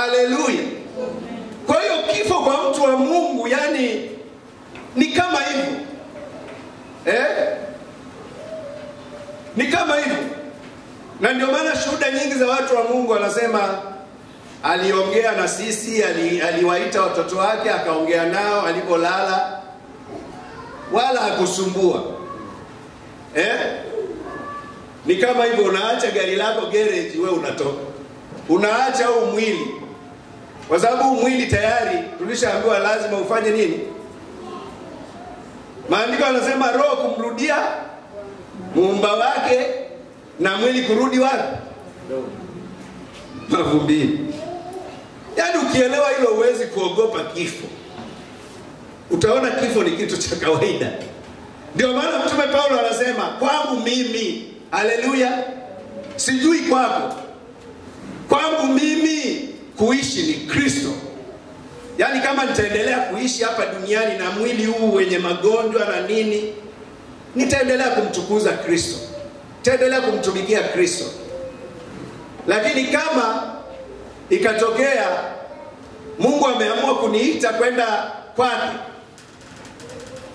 Haleluya. Kwa hiyo kifo kwa mtu wa Mungu yani ni kama hivyo. Ni kama hivyo. Na ndio maana shuhuda nyingi za watu wa Mungu wanasema aliongea na sisi, aliwaita watoto wake akaongea nao alipolala, wala hakusumbua. Ni kama hivyo, unaacha gari lako garage, wewe unatoka. Unaacha huu mwili. Kwa sababu mwili tayari tulishaambiwa lazima ufanye nini? Maandiko yanasema roho kumrudia muumba wake na mwili kurudi wapi? Mavumbini. Yaani ukielewa hilo huwezi kuogopa kifo. Utaona kifo ni kitu cha kawaida. Ndio maana Mtume Paulo anasema kwangu mimi, haleluya, sijui kwako, kwangu mimi kuishi ni Kristo. Yaani kama nitaendelea kuishi hapa duniani na mwili huu wenye magonjwa na nini, nitaendelea kumtukuza Kristo, nitaendelea kumtumikia Kristo. Lakini kama ikatokea Mungu ameamua kuniita kwenda kwake,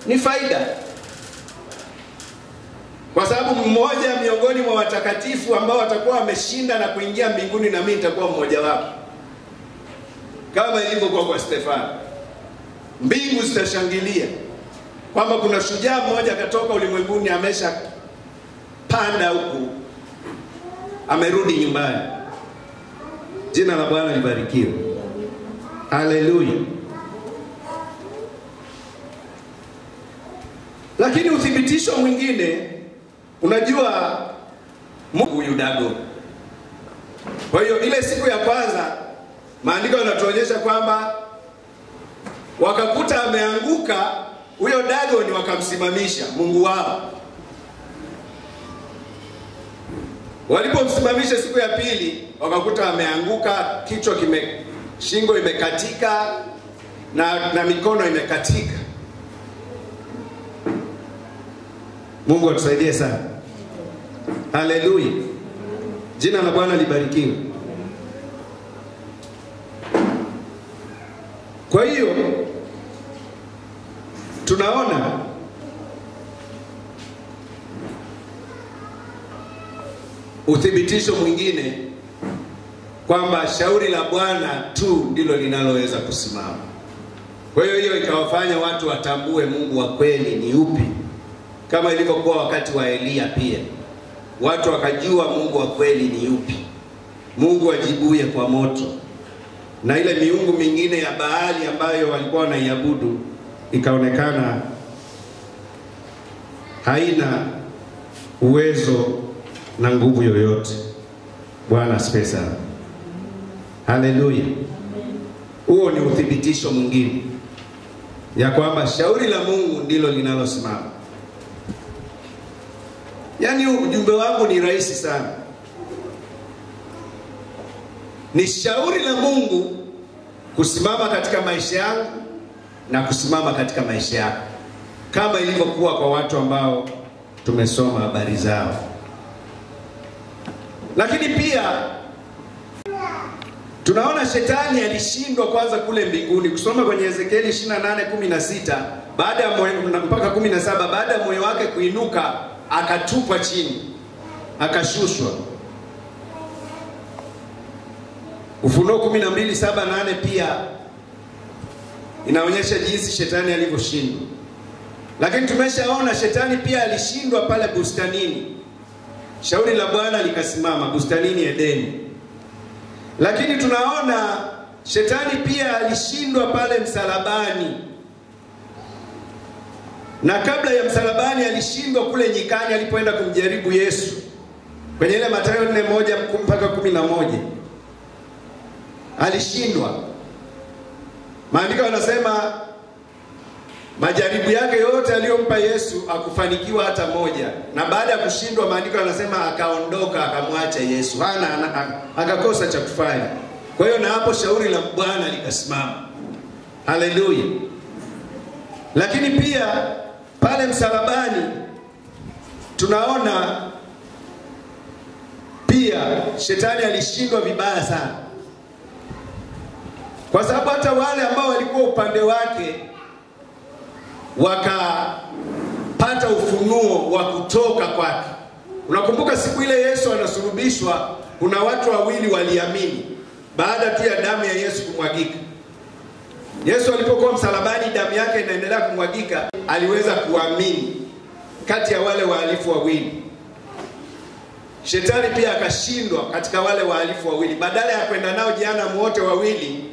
ni faida. Kwa sababu mmoja miongoni mwa watakatifu ambao watakuwa wameshinda na kuingia mbinguni, na mimi nitakuwa mmoja wapo. Kama ilivyokuwa kwa Stefano. Mbingu zitashangilia kwamba kuna shujaa mmoja akatoka ulimwenguni, amesha panda huku, amerudi nyumbani. Jina la Bwana libarikiwe. Haleluya. Lakini uthibitisho mwingine, unajua Mungu yudago. Kwa hiyo ile siku ya kwanza maandiko yanatuonyesha kwamba wakakuta ameanguka huyo Dagoni, wakamsimamisha Mungu wao. Walipomsimamisha siku ya pili, wakakuta ameanguka, kichwa shingo imekatika na mikono imekatika. Mungu atusaidie sana. Haleluya. Jina la Bwana libarikiwe. Kwa hiyo tunaona uthibitisho mwingine kwamba shauri la Bwana tu ndilo linaloweza kusimama. Kwa hiyo ikawafanya watu watambue Mungu wa kweli ni upi, kama ilivyokuwa wakati wa Elia pia. Watu wakajua Mungu wa kweli ni upi, Mungu ajibuye kwa moto. Na ile miungu mingine ya Baali ambayo walikuwa wanaiabudu ikaonekana haina uwezo na nguvu yoyote. Bwana asifiwe sana. Haleluya. Huo ni uthibitisho mwingine ya kwamba shauri la Mungu ndilo linalosimama. Yaani ujumbe wangu ni rahisi sana. Ni shauri la Mungu kusimama katika maisha yangu na kusimama katika maisha yako, kama ilivyokuwa kwa watu ambao tumesoma habari zao. Lakini pia tunaona shetani alishindwa kwanza kule mbinguni. Kusoma kwenye Ezekieli 28:16 baada ya mpaka 17, baada ya moyo wake kuinuka akatupwa chini, akashushwa. Ufunuo 12:7-8 pia inaonyesha jinsi shetani alivyoshindwa. Lakini tumeshaona shetani pia alishindwa pale bustanini. Shauri la Bwana likasimama bustanini Edeni. Lakini tunaona shetani pia alishindwa pale msalabani. Na kabla ya msalabani alishindwa kule nyikani alipoenda kumjaribu Yesu. Kwenye ile Mathayo 4:1-11. Alishindwa. Maandiko yanasema majaribu yake yote aliyompa Yesu akufanikiwa hata moja. Na baada ya kushindwa, maandiko yanasema akaondoka, akamwacha Yesu. Akakosa cha kufanya. Kwa hiyo na hapo shauri la Bwana likasimama. Haleluya. Lakini pia pale msalabani tunaona pia shetani alishindwa vibaya sana. Kwa sababu hata wale ambao walikuwa upande wake wakapata ufunuo wa kutoka kwake. Unakumbuka siku ile Yesu anasulubishwa, kuna watu wawili waliamini baada tu ya damu ya Yesu kumwagika. Yesu alipokuwa msalabani, damu yake inaendelea kumwagika, aliweza kuamini kati ya wale wahalifu wawili. Shetani pia akashindwa katika wale wahalifu wawili. Badala ya kwenda nao jehanamu wote wawili,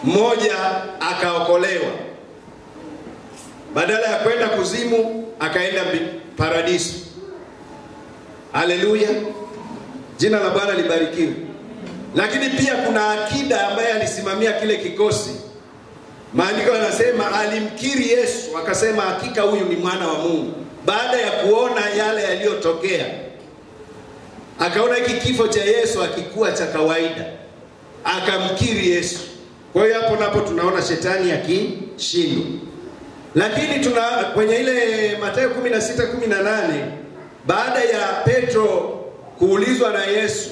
mmoja akaokolewa. Badala ya kwenda kuzimu, akaenda paradiso. Haleluya. Jina la Bwana libarikiwe. Lakini pia kuna akida ambaye alisimamia kile kikosi. Maandiko yanasema alimkiri Yesu, akasema hakika huyu ni mwana wa Mungu. Baada ya kuona yale yaliyotokea, akaona hiki kifo cha Yesu hakikuwa cha kawaida, akamkiri Yesu. Kwa hiyo hapo napo tunaona shetani akishindwa. Lakini kwenye ile Mathayo 16:18, baada ya Petro kuulizwa na Yesu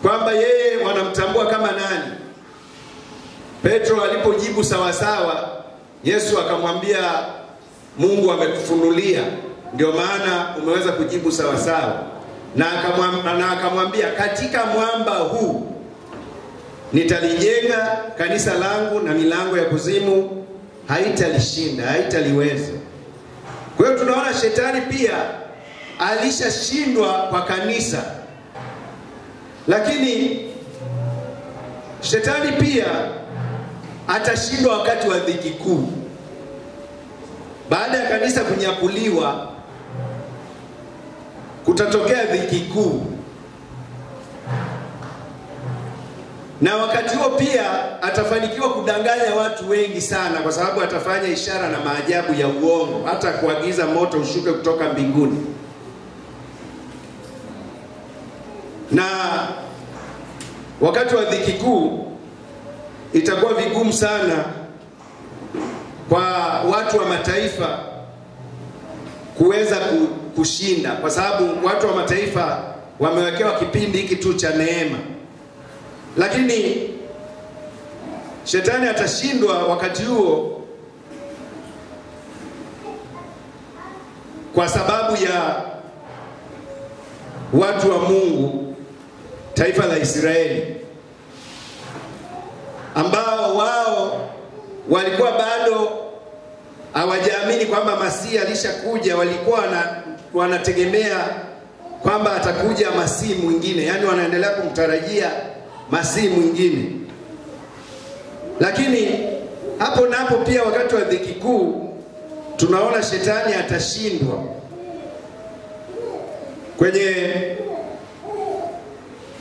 kwamba yeye wanamtambua kama nani, Petro alipojibu sawa sawa, Yesu akamwambia Mungu amekufunulia, ndio maana umeweza kujibu sawa sawa. Na akamwambia katika mwamba huu nitalijenga kanisa langu, na milango ya kuzimu haitalishinda, haitaliweza. Kwa hiyo tunaona shetani pia alishashindwa kwa kanisa. Lakini shetani pia atashindwa wakati wa dhiki kuu. Baada ya kanisa kunyakuliwa, kutatokea dhiki kuu. Na wakati huo pia atafanikiwa kudanganya watu wengi sana, kwa sababu atafanya ishara na maajabu ya uongo, hata kuagiza moto ushuke kutoka mbinguni. Na wakati wa dhiki kuu itakuwa vigumu sana kwa watu wa mataifa kuweza kushinda, kwa sababu watu wa mataifa wamewekewa kipindi hiki tu cha neema. Lakini shetani atashindwa wakati huo kwa sababu ya watu wa Mungu, taifa la Israeli, ambao wao walikuwa bado hawajaamini kwamba Masihi alishakuja. Walikuwa wanategemea kwamba atakuja Masihi mwingine, yani wanaendelea kumtarajia Masihi mwingine. Lakini hapo napo pia wakati wa dhiki kuu tunaona shetani atashindwa. Kwenye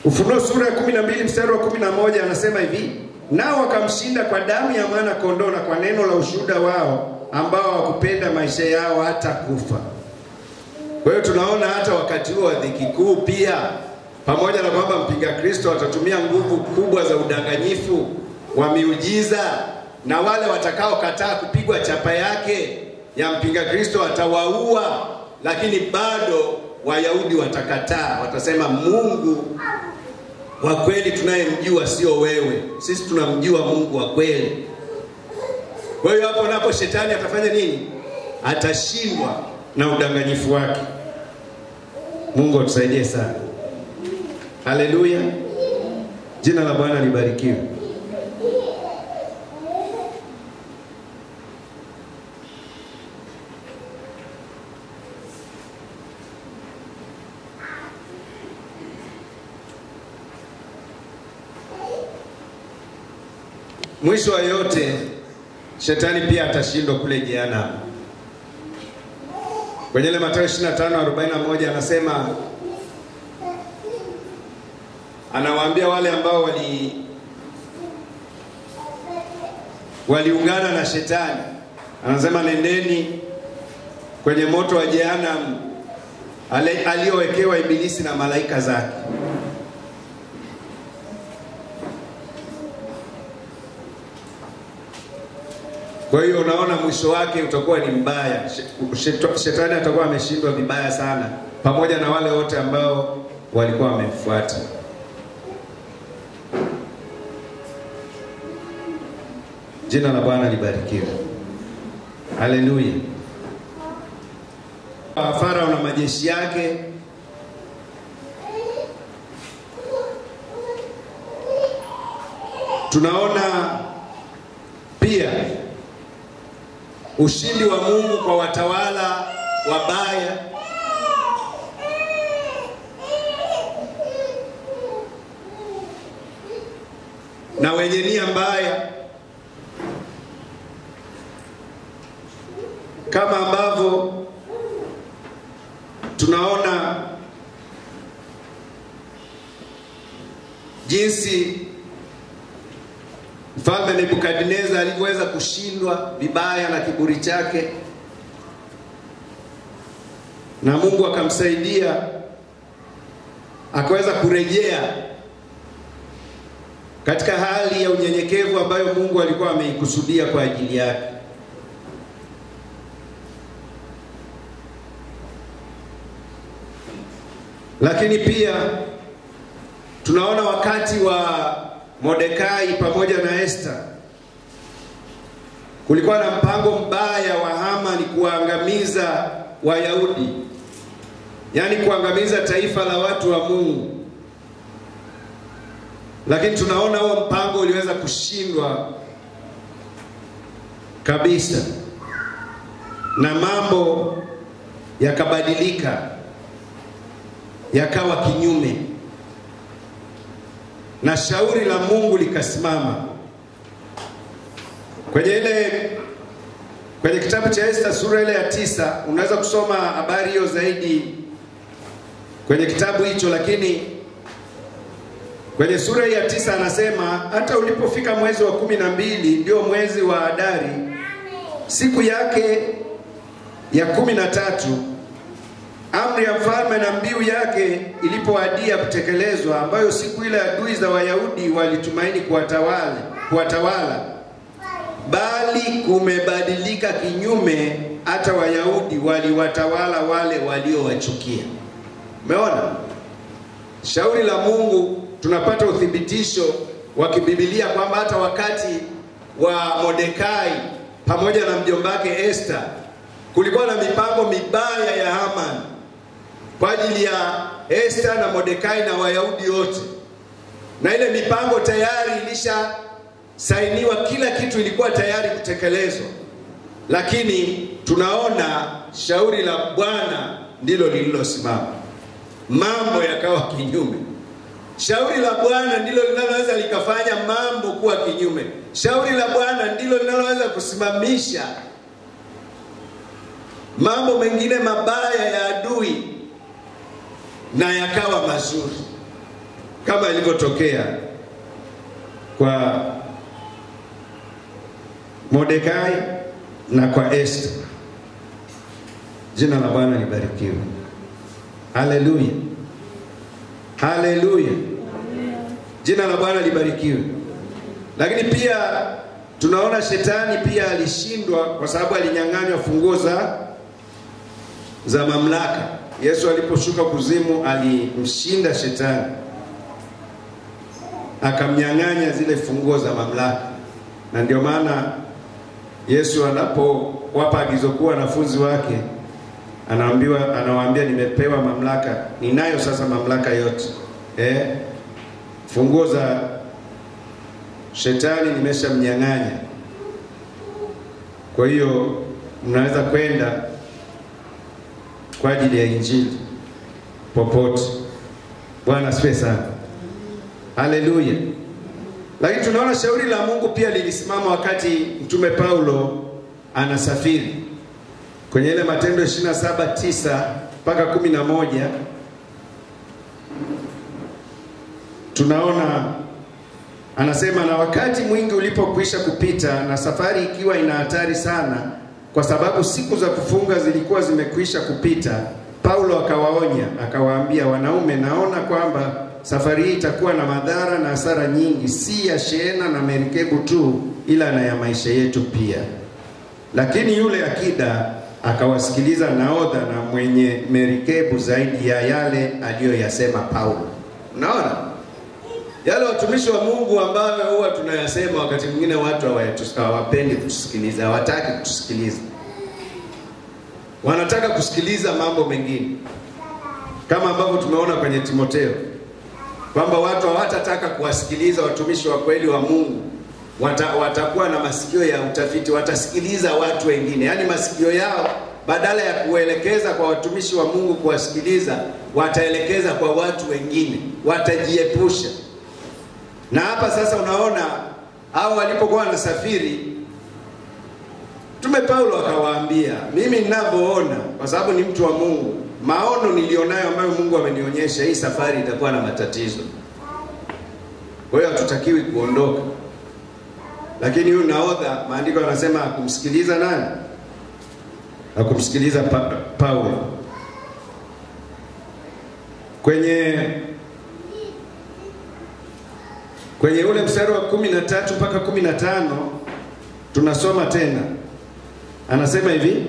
Ufunuo sura ya 12 mstari wa 11 anasema hivi: nao wakamshinda kwa damu ya mwana kondoo na kwa neno la ushuhuda wao, ambao hawakupenda maisha yao hata kufa. Kwa hiyo tunaona hata wakati huo wa dhiki kuu pia, pamoja na kwamba mpinga Kristo atatumia nguvu kubwa za udanganyifu wa miujiza, na wale watakao kataa kupigwa chapa yake ya mpinga Kristo atawaua, lakini bado Wayahudi watakataa, watasema Mungu wa kweli tunayemjua sio wewe, sisi tunamjua Mungu wa kweli. Kwa hiyo hapo napo shetani atafanya nini? Atashindwa na udanganyifu wake. Mungu atusaidie sana. Haleluya. Jina la Bwana libarikiwe. Mwisho wa yote, shetani pia atashindwa kule jehanamu. Kwenye ile Mathayo 25:41 anasema, anawaambia wale ambao waliungana na shetani, anasema nendeni kwenye moto wa jehanamu aliowekewa Ibilisi na malaika zake. Kwa hiyo unaona mwisho wake utakuwa ni mbaya. Shetani atakuwa ameshindwa vibaya sana, pamoja na wale wote ambao walikuwa wamemfuata. Jina la Bwana libarikiwe. Haleluya. Farao na majeshi yake tunaona pia ushindi wa Mungu kwa watawala wabaya na wenye nia mbaya, kama ambavyo tunaona jinsi Mfalme Nebukadneza alivyoweza kushindwa vibaya na kiburi chake, na Mungu akamsaidia akaweza kurejea katika hali ya unyenyekevu ambayo Mungu alikuwa ameikusudia kwa ajili yake. Lakini pia tunaona wakati wa Mordekai pamoja na Esther, kulikuwa na mpango mbaya wa Hamani kuangamiza Wayahudi, yani kuangamiza taifa la watu wa Mungu. Lakini tunaona huo mpango uliweza kushindwa kabisa, na mambo yakabadilika, yakawa kinyume, na shauri la Mungu likasimama. Kwenye kitabu cha Esther sura ile ya 9 unaweza kusoma habari hiyo zaidi kwenye kitabu hicho, lakini kwenye sura ya 9 anasema, hata ulipofika mwezi wa 12, ndio mwezi wa Adari, siku yake ya 13, amri ya mfalme na mbiu yake ilipoadia kutekelezwa, ambayo siku ile adui za Wayahudi walitumaini kuwatawala, bali kumebadilika kinyume, hata Wayahudi waliwatawala wale waliowachukia. Umeona? Shauri la Mungu, tunapata uthibitisho wa kibibilia kwamba hata wakati wa Mordekai pamoja na mjombake Esther, kulikuwa na mipango mibaya ya Haman kwa ajili ya Esther na Mordekai na Wayahudi wote, na ile mipango tayari ilisha sainiwa, kila kitu ilikuwa tayari kutekelezwa. Lakini tunaona shauri la Bwana ndilo lililosimama, mambo yakawa kinyume. Shauri la Bwana ndilo linaloweza likafanya mambo kuwa kinyume. Shauri la Bwana ndilo linaloweza kusimamisha mambo mengine mabaya ya adui na yakawa mazuri, kama ilivyotokea kwa Mordekai na kwa Esther. Jina la Bwana libarikiwe. Haleluya. Haleluya. Jina la Bwana libarikiwe. Lakini pia tunaona shetani pia alishindwa kwa sababu alinyang'anywa funguo za mamlaka. Yesu aliposhuka kuzimu alimshinda shetani, akamnyang'anya zile funguo za mamlaka. Na ndio maana Yesu anapowapa agizo kwa wanafunzi wake, anawaambia nimepewa mamlaka, ninayo sasa mamlaka yote. Funguo za shetani nimeshamnyang'anya. Kwa hiyo mnaweza kwenda kwa ajili ya injili popote. Bwana asifiwe sana. Haleluya. Lakini tunaona shauri la Mungu pia lilisimama wakati Mtume Paulo anasafiri. Kwenye ile Matendo 27:9 mpaka 11 tunaona anasema, na wakati mwingi ulipokwisha kupita na safari ikiwa ina hatari sana, kwa sababu siku za kufunga zilikuwa zimekwisha kupita, Paulo akawaonya, akawaambia, wanaume, naona kwamba safari hii itakuwa na madhara na hasara nyingi, si ya shehena na merikebu tu, ila na ya maisha yetu pia. Lakini yule akida akawasikiliza nahodha na mwenye merikebu zaidi ya yale aliyoyasema Paulo. Unaona? Yale watumishi wa Mungu ambao huwa tunayasema wakati mwingine watu hawapendi kutusikiliza, hawataki kutusikiliza. Wanataka kusikiliza mambo mengine. Kama ambavyo tumeona kwenye Timotheo kwamba watu hawatataka kuwasikiliza watumishi wa kweli wa Mungu. Watakuwa na masikio ya utafiti, watasikiliza watu wengine. Yaani masikio yao badala ya kuelekeza kwa watumishi wa Mungu kuwasikiliza, wataelekeza kwa watu wengine, watajiepusha. Na hapa sasa unaona hao walipokuwa wanasafiri, Mtume Paulo akawaambia, mimi ninavyoona, kwa sababu ni mtu wa Mungu, maono nilionayo ambayo Mungu amenionyesha, hii safari itakuwa na matatizo. Kwa hiyo hatutakiwi kuondoka. Lakini huyu nahodha, maandiko yanasema kumsikiliza nani? Hakumsikiliza Paulo. Kwenye ule mstari wa 13 mpaka 15 tunasoma tena. Anasema hivi: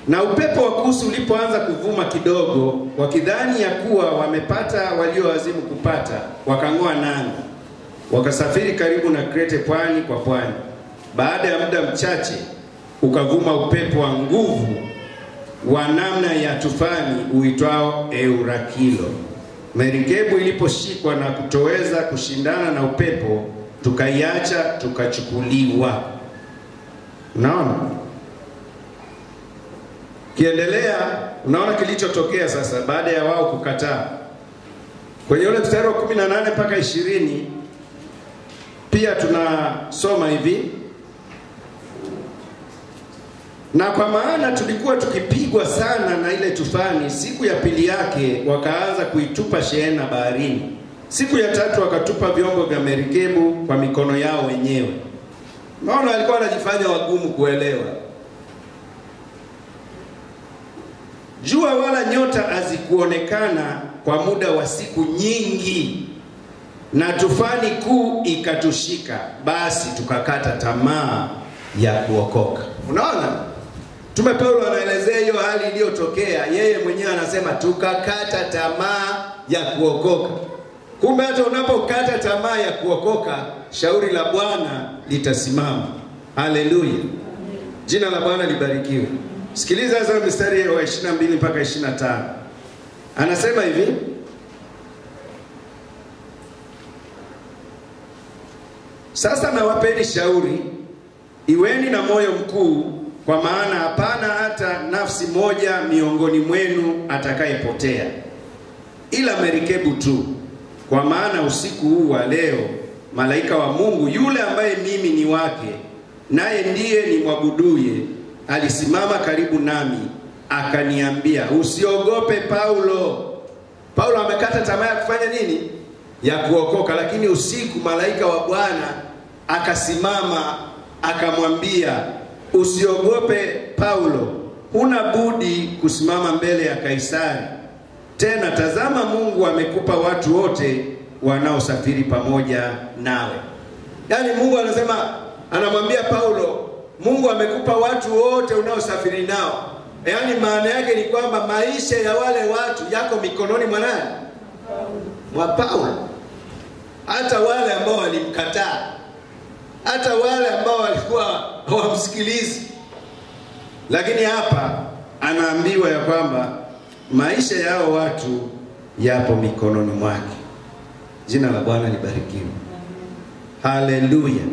na upepo wa kusi ulipoanza kuvuma kidogo, wakidhani ya kuwa wamepata walioazimu kupata, wakang'oa nanga, wakasafiri karibu na Krete, pwani kwa pwani. Baada ya muda mchache ukavuma upepo wa nguvu wa namna ya tufani uitwao Eurakilo. Merikebu iliposhikwa na kutoweza kushindana na upepo, tukaiacha tukachukuliwa. Unaona? Kiendelea, unaona kilichotokea sasa baada ya wao kukataa. Kwenye ule mstari wa 18 mpaka 20 pia tunasoma hivi: na kwa maana tulikuwa tukipigwa sana na ile tufani, siku ya pili yake wakaanza kuitupa shehena baharini. Siku ya tatu wakatupa vyombo vya merikebu kwa mikono yao wenyewe. Maana walikuwa wanajifanya wagumu kuelewa. Jua wala nyota hazikuonekana kwa muda wa siku nyingi, na tufani kuu ikatushika, basi tukakata tamaa ya kuokoka. Unaona? Mtume Paulo anaelezea hiyo hali iliyotokea, yeye mwenyewe anasema tukakata tamaa ya kuokoka. Kumbe hata unapokata tamaa ya kuokoka, shauri la Bwana litasimama. Haleluya. Jina la Bwana libarikiwe. Sikiliza sasa mstari wa 22 mpaka 25. Anasema hivi: sasa nawapeni shauri, iweni na moyo mkuu, kwa maana hapana hata nafsi moja miongoni mwenu atakayepotea, ila merikebu tu. Kwa maana usiku huu wa leo malaika wa Mungu, yule ambaye mimi ni wake, naye ndiye nimwabuduye, alisimama karibu nami, akaniambia, usiogope Paulo. Paulo amekata tamaa ya kufanya nini? Ya kuokoka. Lakini usiku malaika wa Bwana akasimama akamwambia, usiogope Paulo, huna budi kusimama mbele ya Kaisari. Tena tazama, Mungu amekupa watu wote wanaosafiri pamoja nawe. Yaani Mungu anasema, anamwambia Paulo, Mungu amekupa watu wote unaosafiri nao. Yaani maana yake ni kwamba maisha ya wale watu yako mikononi mwa nani? Mwa Paulo. Hata wale ambao walimkataa, hata wale ambao walikuwa hawamsikilizi. Lakini hapa anaambiwa ya kwamba maisha yao watu yapo mikononi mwake. Jina la Bwana libarikiwe. Haleluya.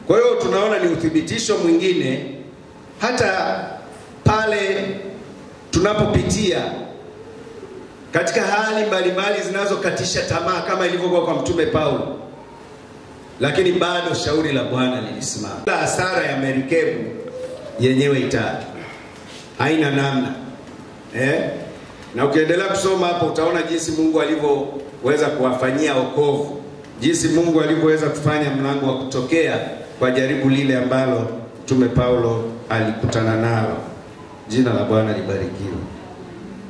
Kwa hiyo tunaona ni uthibitisho mwingine hata pale tunapopitia katika hali mbalimbali zinazokatisha tamaa kama ilivyokuwa kwa Mtume Paulo, lakini bado shauri la Bwana lilisimama. La hasara ya merikebu yenyewe itatu, haina namna. Na ukiendelea kusoma hapo utaona jinsi Mungu alivyoweza kuwafanyia wokovu, jinsi Mungu alivyoweza kufanya mlango wa kutokea kwa jaribu lile ambalo Mtume Paulo alikutana nalo. Jina la Bwana libarikiwe.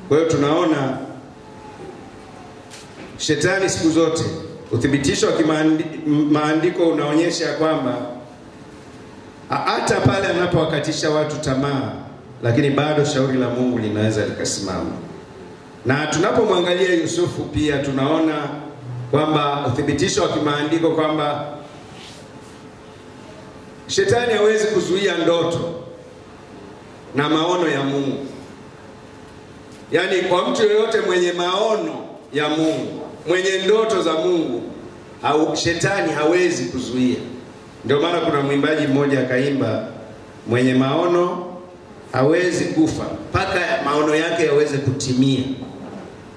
Kwa hiyo tunaona shetani siku zote, uthibitisho wa maandiko unaonyesha kwamba hata pale anapowakatisha watu tamaa, lakini bado shauri la Mungu linaweza likasimama. Na tunapomwangalia Yusufu pia tunaona kwamba uthibitisho wa kimaandiko kwamba shetani hawezi kuzuia ndoto na maono ya Mungu. Yaani kwa mtu yeyote mwenye maono ya Mungu, mwenye ndoto za Mungu, shetani hawezi kuzuia. Ndio maana kuna mwimbaji mmoja akaimba, mwenye maono hawezi kufa mpaka maono yake yaweze kutimia.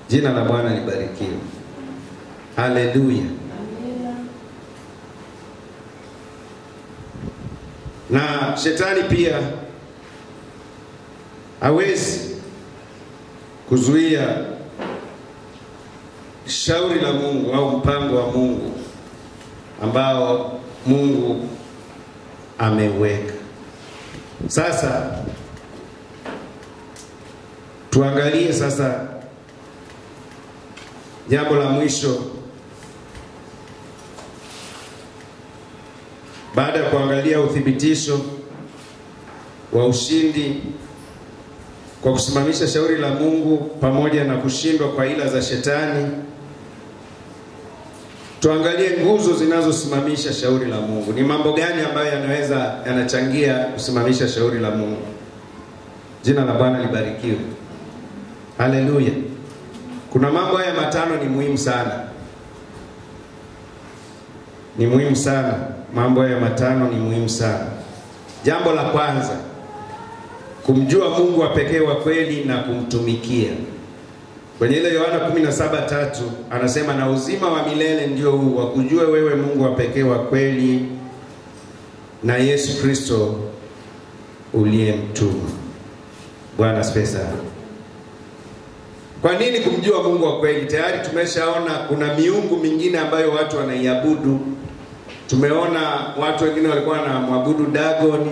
Jina la Bwana libarikiwe. Haleluya. Na shetani pia hawezi kuzuia shauri la Mungu au mpango wa Mungu ambao Mungu ameweka. Sasa tuangalie sasa jambo la mwisho baada ya kuangalia uthibitisho wa ushindi kwa kusimamisha shauri la Mungu pamoja na kushindwa kwa ila za shetani. Tuangalie nguzo zinazosimamisha shauri la Mungu. Ni mambo gani ambayo yanachangia kusimamisha shauri la Mungu? Jina la Bwana libarikiwe. Haleluya. Kuna mambo haya matano ni muhimu sana. Ni muhimu sana. Mambo haya matano ni muhimu sana. Jambo la kwanza, kumjua Mungu wa pekee wa kweli na kumtumikia. Kwenye ile Yohana 17:3 anasema, na uzima wa milele ndio huu, wakujue wewe Mungu wa pekee wa kweli na Yesu Kristo uliyemtuma. Bwana asifiwe sana. Kwa nini kumjua Mungu wa kweli? Tayari tumeshaona kuna miungu mingine ambayo watu wanaiabudu. Tumeona watu wengine walikuwa wanamwabudu Dagoni,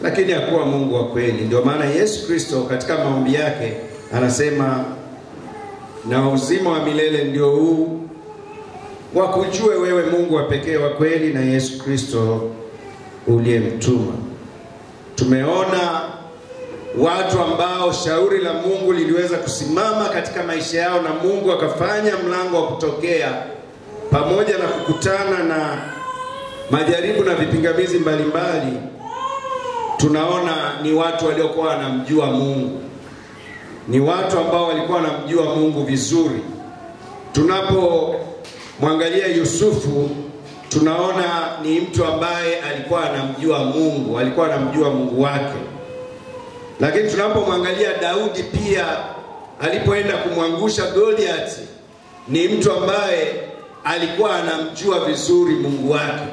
lakini hakuwa Mungu wa kweli. Ndio maana Yesu Kristo katika maombi yake anasema, na uzima wa milele ndio huu, wakujue wewe Mungu wa pekee wa kweli na Yesu Kristo uliyemtuma. Tumeona watu ambao shauri la Mungu liliweza kusimama katika maisha yao na Mungu akafanya mlango wa kutokea, pamoja na kukutana na majaribu na vipingamizi mbalimbali. Tunaona ni watu waliokuwa wanamjua Mungu. Ni watu ambao walikuwa wanamjua Mungu vizuri. Tunapomwangalia Yusufu, tunaona ni mtu ambaye alikuwa anamjua Mungu, alikuwa anamjua Mungu wake. Lakini tunapomwangalia Daudi pia, alipoenda kumwangusha Goliathi, ni mtu ambaye alikuwa anamjua vizuri Mungu wake.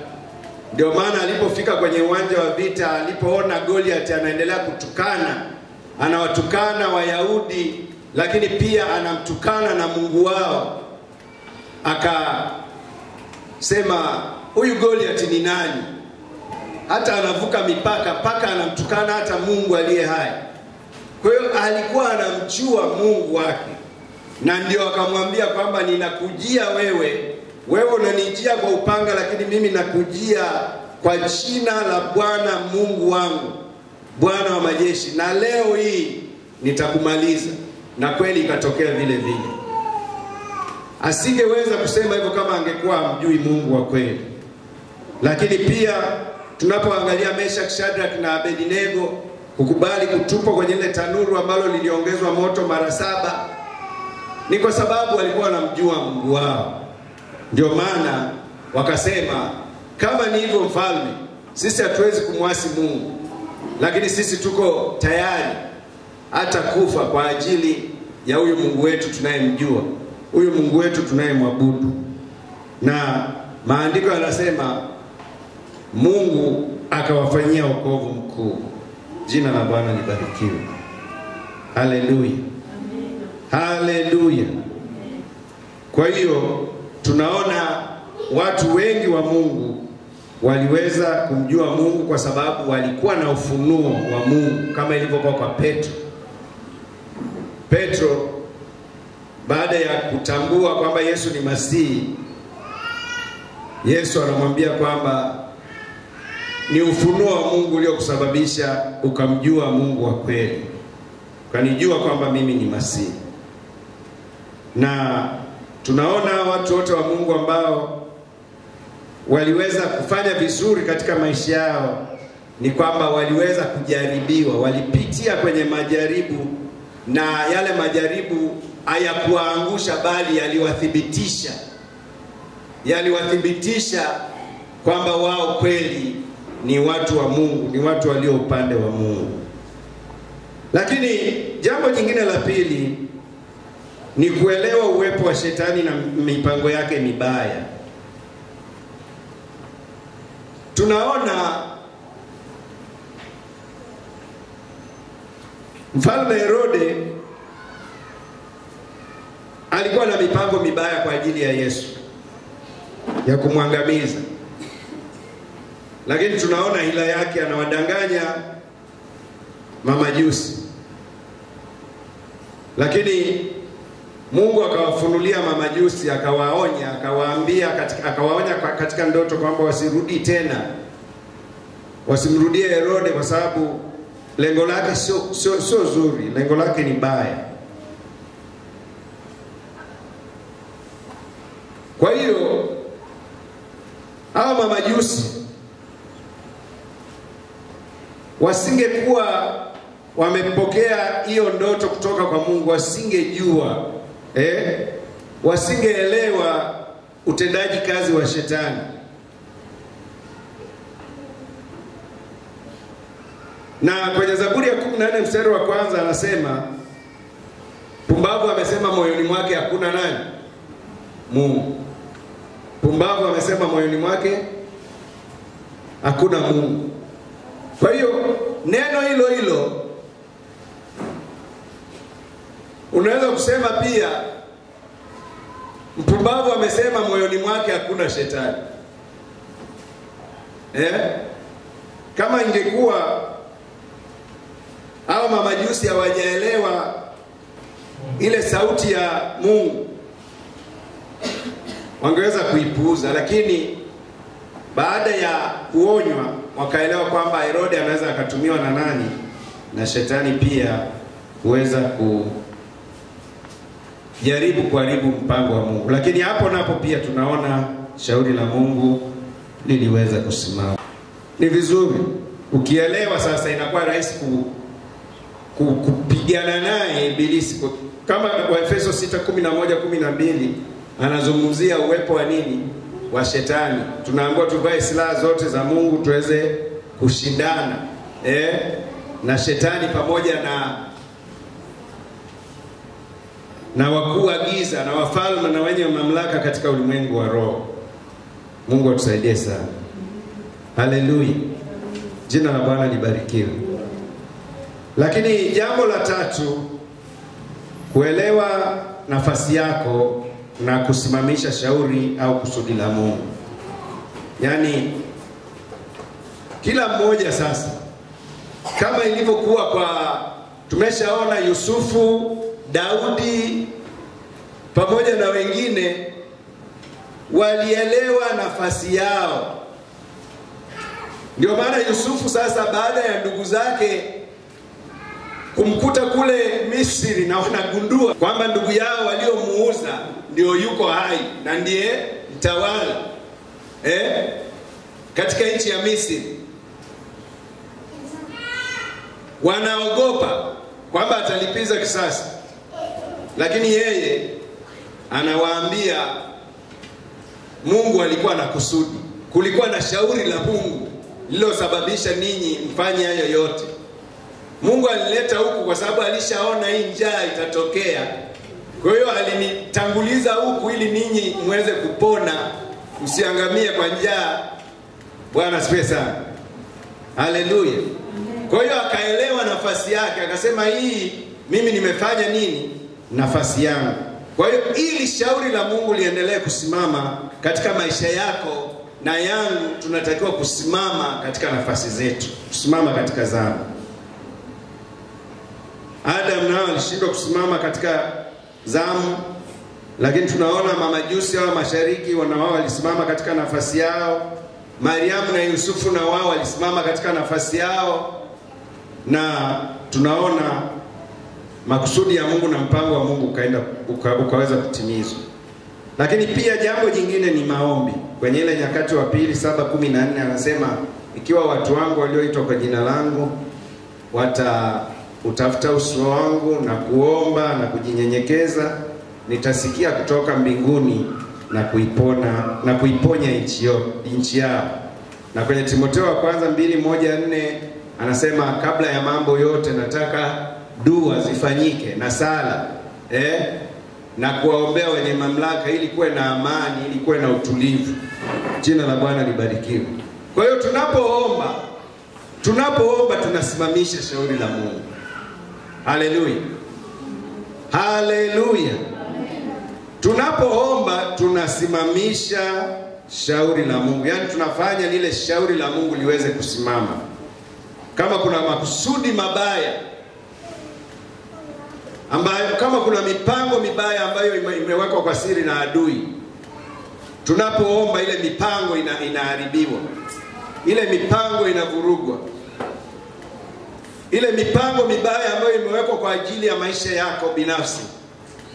Ndio maana alipofika kwenye uwanja wa vita, alipoona Goliathi anaendelea kutukana, anawatukana Wayahudi, lakini pia anamtukana na Mungu wao, akasema, huyu Goliathi ni nani? Hata anavuka mipaka mpaka anamtukana hata Mungu aliye hai. Kwa hiyo alikuwa anamjua Mungu wake. Na ndio akamwambia kwamba ninakujia wewe unanijia kwa upanga, lakini mimi nakujia kwa jina la Bwana Mungu wangu, Bwana wa majeshi, na leo hii nitakumaliza. Na kweli ikatokea vile vile. Asingeweza kusema hivyo kama angekuwa hamjui Mungu wa kweli. Lakini pia tunapoangalia Meshach, Shadrach na Abednego kukubali kutupwa kwenye ile tanuru ambalo liliongezwa moto mara 7, ni kwa sababu walikuwa wanamjua Mungu wao. Ndio maana wakasema, kama ni hivyo mfalme, sisi hatuwezi kumwasi Mungu, lakini sisi tuko tayari hata kufa kwa ajili ya huyu Mungu wetu tunayemjua, huyu Mungu wetu tunayemwabudu. Na maandiko yanasema Mungu akawafanyia wokovu mkuu. Jina la Bwana libarikiwe. Haleluya. Haleluya. Kwa hiyo tunaona watu wengi wa Mungu waliweza kumjua Mungu kwa sababu walikuwa na ufunuo wa Mungu, kama ilivyokuwa kwa Petro. Petro baada ya kutambua kwamba Yesu ni Masihi, Yesu anamwambia kwamba ni ufunuo wa Mungu uliokusababisha ukamjua Mungu wa kweli, ukanijua kwamba mimi ni Masihi. Na tunaona watu wote wa Mungu ambao waliweza kufanya vizuri katika maisha yao ni kwamba waliweza kujaribiwa, walipitia kwenye majaribu, na yale majaribu hayakuwaangusha bali yaliwathibitisha kwamba wao kweli ni watu wa Mungu, ni watu walio upande wa Mungu. Lakini jambo jingine la pili ni kuelewa uwepo wa shetani na mipango yake mibaya. Tunaona Mfalme Herode alikuwa na mipango mibaya kwa ajili ya Yesu ya kumwangamiza. Lakini tunaona hila yake, anawadanganya mamajusi. Lakini Mungu akawafunulia mamajusi, akawaonya, akawaonya katika ndoto kwamba wasirudi tena, wasimrudie Herode, kwa sababu lengo lake sio zuri, lengo lake ni baya. Kwa hiyo hawa mamajusi wasingekuwa wamepokea hiyo ndoto kutoka kwa Mungu, wasingejua wasingeelewa utendaji kazi wa shetani. Na kwenye Zaburi ya 14 mstari wa kwanza anasema, pumbavu amesema moyoni mwake hakuna nani? Mungu. Pumbavu amesema moyoni mwake hakuna Mungu. Kwa hiyo neno hilo hilo unaweza kusema pia, mpumbavu amesema moyoni mwake hakuna shetani. Kama ingekuwa hao mamajusi hawajaelewa ile sauti ya Mungu, wangeweza kuipuuza. Lakini baada ya kuonywa wakaelewa kwamba Herode anaweza akatumiwa na nani? Na shetani pia kuweza kujaribu kuharibu mpango wa Mungu. Lakini hapo napo pia tunaona shauri la Mungu liliweza kusimama. Ni vizuri ukielewa, sasa inakuwa rahisi kupigana naye Ibilisi. Kama Waefeso 6:11-12 anazungumzia uwepo wa nini? Wa shetani. Tunaambiwa tuvae silaha zote za Mungu tuweze kushindana na shetani pamoja na wakuu wa giza na wafalme na wenye mamlaka katika ulimwengu wa roho. Mungu atusaidie sana. Haleluya. Jina la Bwana libarikiwe. Lakini jambo la tatu, kuelewa nafasi yako na kusimamisha shauri au kusudi la Mungu. Yaani kila mmoja sasa, kama ilivyokuwa kwa, tumeshaona Yusufu, Daudi pamoja na wengine walielewa nafasi yao. Ndio maana Yusufu sasa, baada ya ndugu zake kumkuta kule Misri na wanagundua kwamba ndugu yao waliomuuza ndio yuko hai na ndiye mtawala katika nchi ya Misri, wanaogopa kwamba atalipiza kisasi. Lakini yeye anawaambia Mungu alikuwa na kusudi, kulikuwa na shauri la Mungu lililosababisha ninyi mfanye hayo yote. Mungu alileta huku kwa sababu alishaona hii njaa itatokea. Kwa hiyo alinitanguliza huku ili ninyi muweze kupona, msiangamie kwa njaa. Bwana asifiwe sana. Haleluya. Kwa hiyo akaelewa nafasi yake, akasema hii mimi nimefanya nini? Nafasi yangu. Kwa hiyo ili shauri la Mungu liendelee kusimama katika maisha yako na yangu, tunatakiwa kusimama katika nafasi zetu, kusimama katika zamu. Adam nao alishindwa kusimama katika zamu, lakini tunaona mamajusi wa mashariki wao walisimama katika nafasi yao. Mariamu na Yusufu na wao walisimama katika nafasi yao, na tunaona makusudi ya Mungu na mpango wa Mungu ukaweza kutimizwa. Lakini pia jambo jingine ni maombi. Kwenye ile Nyakati wa Pili 7:14 anasema, ikiwa watu wangu walioitwa kwa jina langu utafuta uso wangu na kuomba na kujinyenyekeza, nitasikia kutoka mbinguni na kuiponya nchi yao. Na kwenye Timotheo wa kwanza 2:1-4 anasema, kabla ya mambo yote nataka dua zifanyike na sala na kuwaombea wenye mamlaka, ili kuwe na amani, ili kuwe na utulivu. Jina la Bwana libarikiwe. Kwa hiyo tunapoomba tunasimamisha shauri la Mungu. Haleluya. Haleluya. Tunapoomba tunasimamisha shauri la Mungu. Yaani tunafanya lile shauri la Mungu liweze kusimama. Kama kuna makusudi mabaya kama kuna mipango mibaya ambayo imewekwa kwa siri na adui, tunapoomba ile mipango inaharibiwa. Ile mipango inavurugwa. Ile mipango mibaya ambayo imewekwa kwa ajili ya maisha yako binafsi,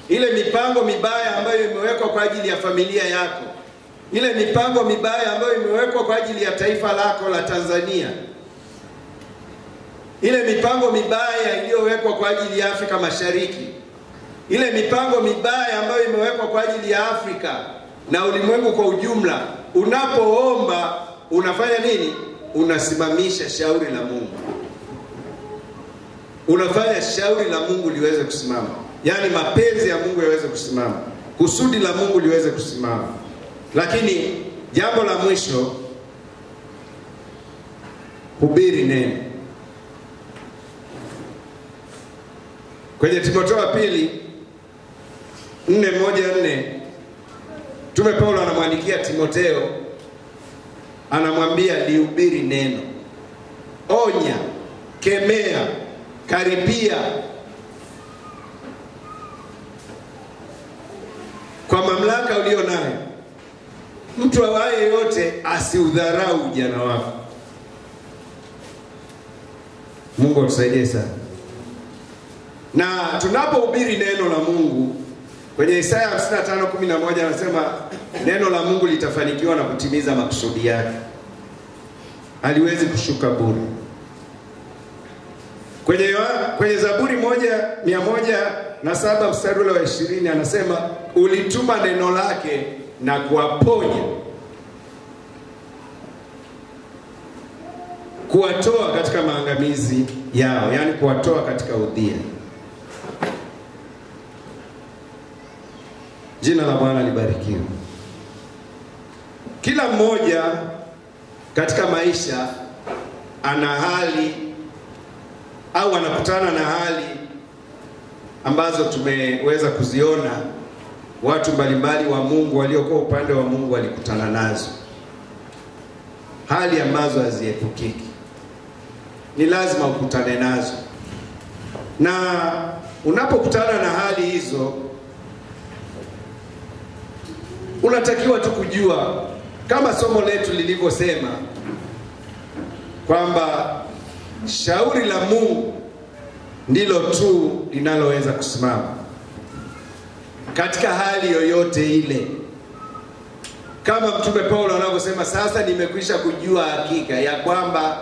ile mipango mibaya ambayo imewekwa kwa ajili ya familia yako, ile mipango mibaya ambayo imewekwa kwa ajili ya taifa lako la Tanzania, ile mipango mibaya iliyowekwa kwa ajili ya Afrika Mashariki, ile mipango mibaya ambayo imewekwa kwa ajili ya Afrika na ulimwengu kwa ujumla, unapoomba unafanya nini? Unasimamisha shauri la Mungu. Unafanya shauri la Mungu liweze kusimama. Yaani mapenzi ya Mungu yaweze kusimama, kusudi la Mungu liweze kusimama. Lakini jambo la mwisho, hubiri neno. Kwenye Timotheo wa pili 4:1-4 Mtume Paulo anamwandikia Timotheo, anamwambia lihubiri neno. Onya, kemea, karipia kwa mamlaka ulio nayo. Mtu awaye yote asiudharau ujana wako. Mungu atusaidie sana. Na tunapohubiri neno la Mungu, kwenye Isaya 55:11 anasema neno la Mungu litafanikiwa na kutimiza makusudi yake. Haliwezi kushuka bure. Kwenye Zaburi 107 mstari ule wa 20 anasema, ulituma neno lake na kuwaponya, kuwatoa katika maangamizi yao, yani kuwatoa katika udhia. Jina la Bwana libarikiwe. Kila mmoja katika maisha ana hali au anakutana na hali ambazo tumeweza kuziona watu mbalimbali wa Mungu waliokuwa upande wa Mungu walikutana nazo. Hali ambazo haziepukiki. Ni lazima ukutane nazo. Na unapokutana na hali hizo, unatakiwa tu kujua, kama somo letu lilivyosema, kwamba shauri la Mungu ndilo tu linaloweza kusimama katika hali yoyote ile. Kama Mtume Paulo anavyosema, sasa nimekwisha kujua hakika ya kwamba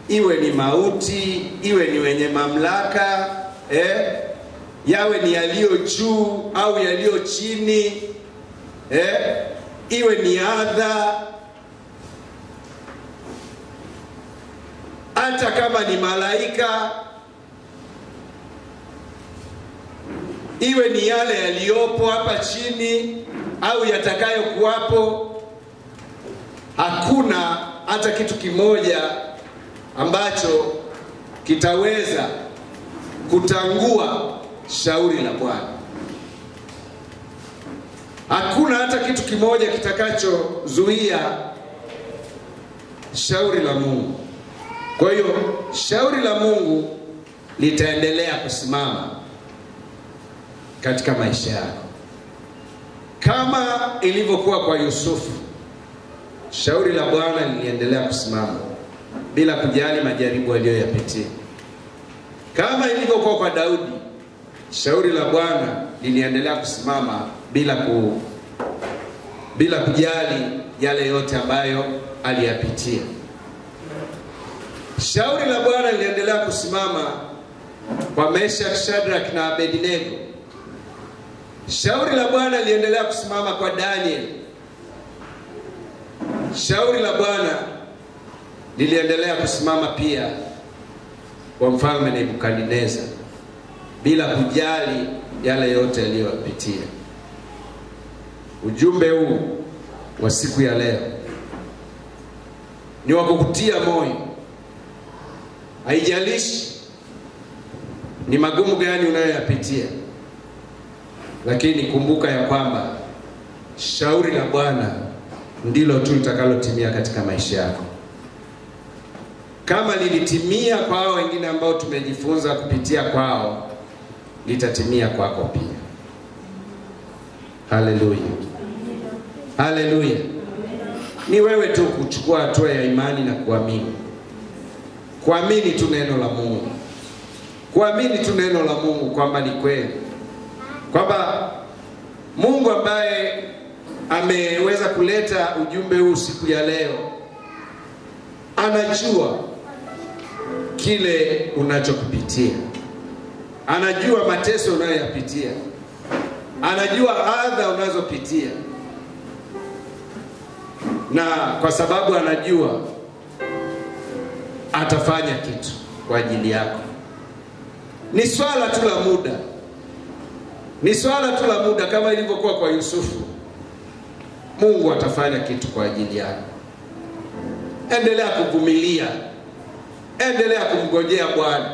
iwe ni mauti, iwe ni wenye mamlaka, yawe ni yaliyo juu au yaliyo chini, iwe ni adha, hata kama ni malaika, iwe ni yale yaliyopo hapa chini au yatakayo kuwapo, hakuna hata kitu kimoja ambacho kitaweza kutangua shauri la Bwana. Hakuna hata kitu kimoja kitakachozuia shauri la Mungu. Kwa hiyo shauri la Mungu litaendelea kusimama katika maisha yako. Kama ilivyokuwa kwa Yusufu, shauri la Bwana liliendelea kusimama bila kujali majaribu aliyoyapitia. Kama ilivyokuwa kwa Daudi, shauri la Bwana liliendelea kusimama bila kujali yale yote ambayo aliyapitia. Shauri la Bwana liliendelea kusimama kwa Meshach, Shadrach na Abednego. Shauri la Bwana liliendelea kusimama kwa Daniel. Shauri la Bwana liliendelea kusimama pia kwa mfalme Nebukadneza, bila kujali yale yote aliyopitia. Ujumbe huu wa siku ya leo ni wa kukutia moyo. Haijalishi ni magumu gani unayoyapitia, lakini kumbuka ya kwamba shauri la Bwana ndilo tu litakalotimia katika maisha yako. Kama lilitimia kwa hao wengine ambao tumejifunza kupitia kwao, litatimia kwako pia. Haleluya. Haleluya. Ni wewe tu kuchukua hatua ya imani na kuamini. Kuamini tu neno la Mungu. Kuamini tu neno la Mungu kwamba ni kweli. Kwamba Mungu ambaye ameweza kuleta ujumbe huu siku ya leo anajua kile unachokupitia. Anajua mateso unayoyapitia. Anajua adha unazopitia. Na kwa sababu anajua, atafanya kitu kwa ajili yako. Ni swala tu la muda. Ni swala tu la muda, kama ilivyokuwa kwa Yusufu. Mungu atafanya kitu kwa ajili yako. Endelea kuvumilia. Endelea kumngojea Bwana,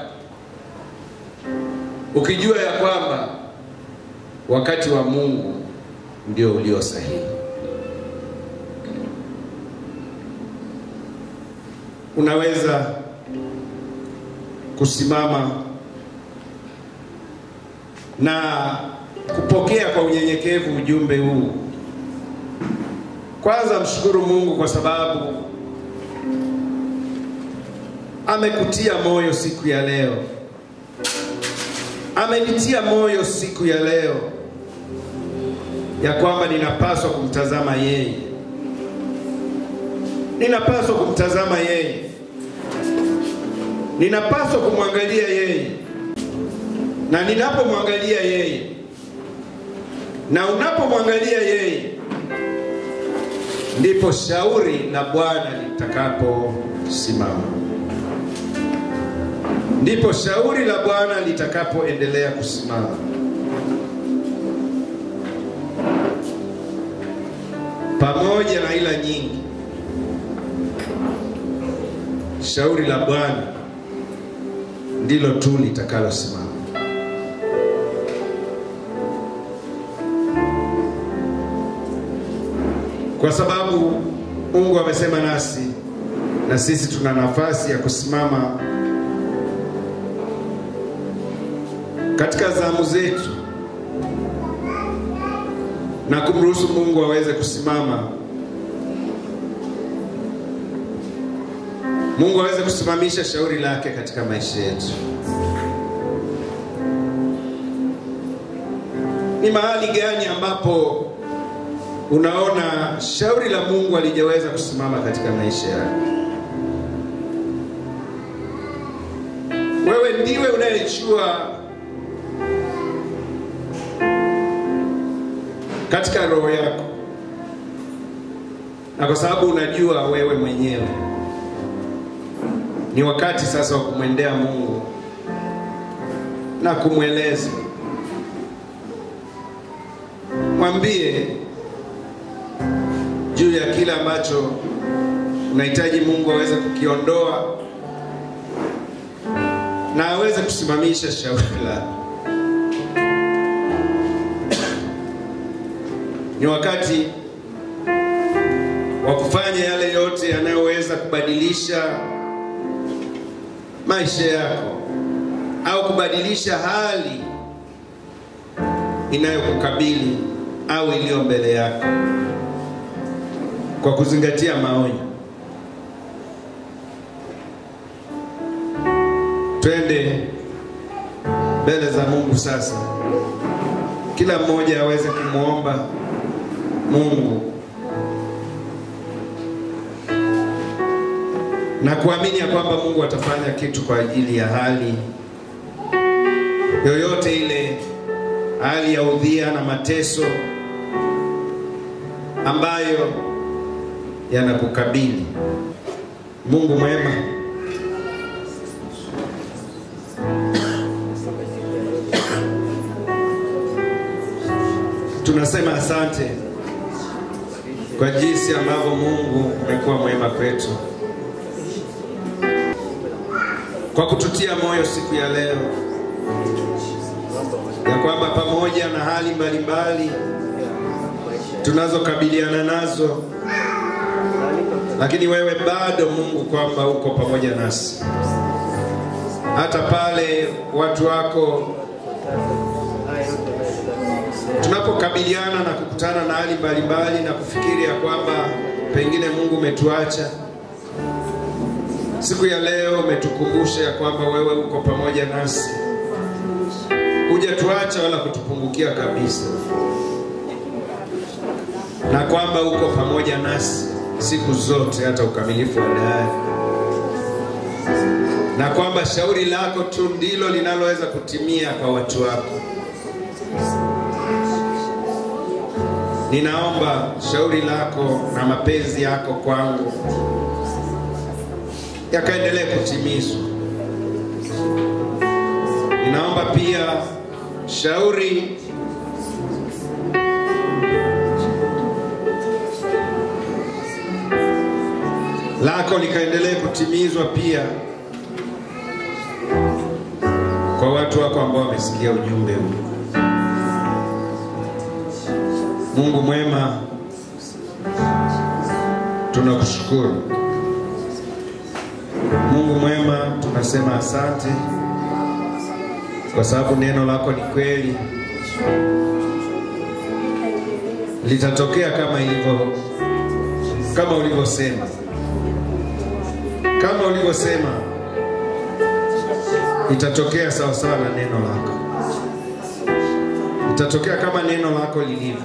ukijua ya kwamba wakati wa Mungu ndio ulio sahihi. Unaweza kusimama na kupokea kwa unyenyekevu ujumbe huu. Kwanza mshukuru Mungu kwa sababu amekutia moyo siku ya leo. Amenitia moyo siku ya leo ya kwamba ninapaswa kumtazama yeye. Ninapaswa kumtazama yeye. Ninapaswa kumwangalia yeye. Na ninapomwangalia yeye, na unapomwangalia yeye, ndipo shauri la Bwana litakaposimama. Ndipo shauri la Bwana litakapoendelea kusimama. Pamoja na ila nyingi, shauri la Bwana ndilo tu litakalosimama. Kwa sababu Mungu amesema nasi, na sisi tuna nafasi ya kusimama katika zamu zetu na kumruhusu Mungu aweze kusimama. Mungu aweze kusimamisha shauri lake katika maisha yetu. Ni mahali gani ambapo unaona shauri la Mungu halijaweza kusimama katika maisha yako? Wewe ndiwe unayejua katika roho yako. Na kwa sababu unajua wewe mwenyewe, ni wakati sasa wa kumwendea Mungu na kumweleza. Mwambie juu ya kila ambacho unahitaji Mungu aweze kukiondoa na aweze kusimamisha shauri lako. Ni wakati wa kufanya yale yote yanayoweza kubadilisha maisha yako au kubadilisha hali inayokukabili au iliyo mbele yako, kwa kuzingatia maonyo. Twende mbele za Mungu sasa. Kila mmoja aweze kumuomba Mungu na kuamini ya kwamba Mungu atafanya kitu kwa ajili ya hali yoyote ile, hali ya udhia na mateso ambayo yanakukabili. Mungu mwema, tunasema asante kwa jinsi ambavyo Mungu umekuwa mwema kwetu, kwa kututia moyo siku ya leo ya kwamba pamoja na hali mbalimbali tunazokabiliana nazo, lakini wewe bado Mungu kwamba uko pamoja nasi. Hata pale watu wako tunapokabiliana na kukutana na hali mbalimbali na kufikiri ya kwamba pengine Mungu umetuacha, siku ya leo umetukumbusha ya kwamba wewe uko pamoja nasi. Hujatuacha wala kutupungukia kabisa, na kwamba uko pamoja nasi siku zote hata ukamilifu wa dahari, na kwamba shauri lako tu ndilo linaloweza kutimia kwa watu wako. Ninaomba shauri lako na mapenzi yako kwangu yakaendelee kutimizwa. Ninaomba pia shauri lako likaendelee kutimizwa pia kwa watu wako ambao wamesikia ujumbe huu. Mungu mwema, tunakushukuru. Mungu mwema, tunasema asante kwa sababu neno lako ni kweli. Litatokea kama ulivyosema. Kama ulivyosema itatokea sawa sawa na neno lako. Itatokea kama neno lako lilivyo.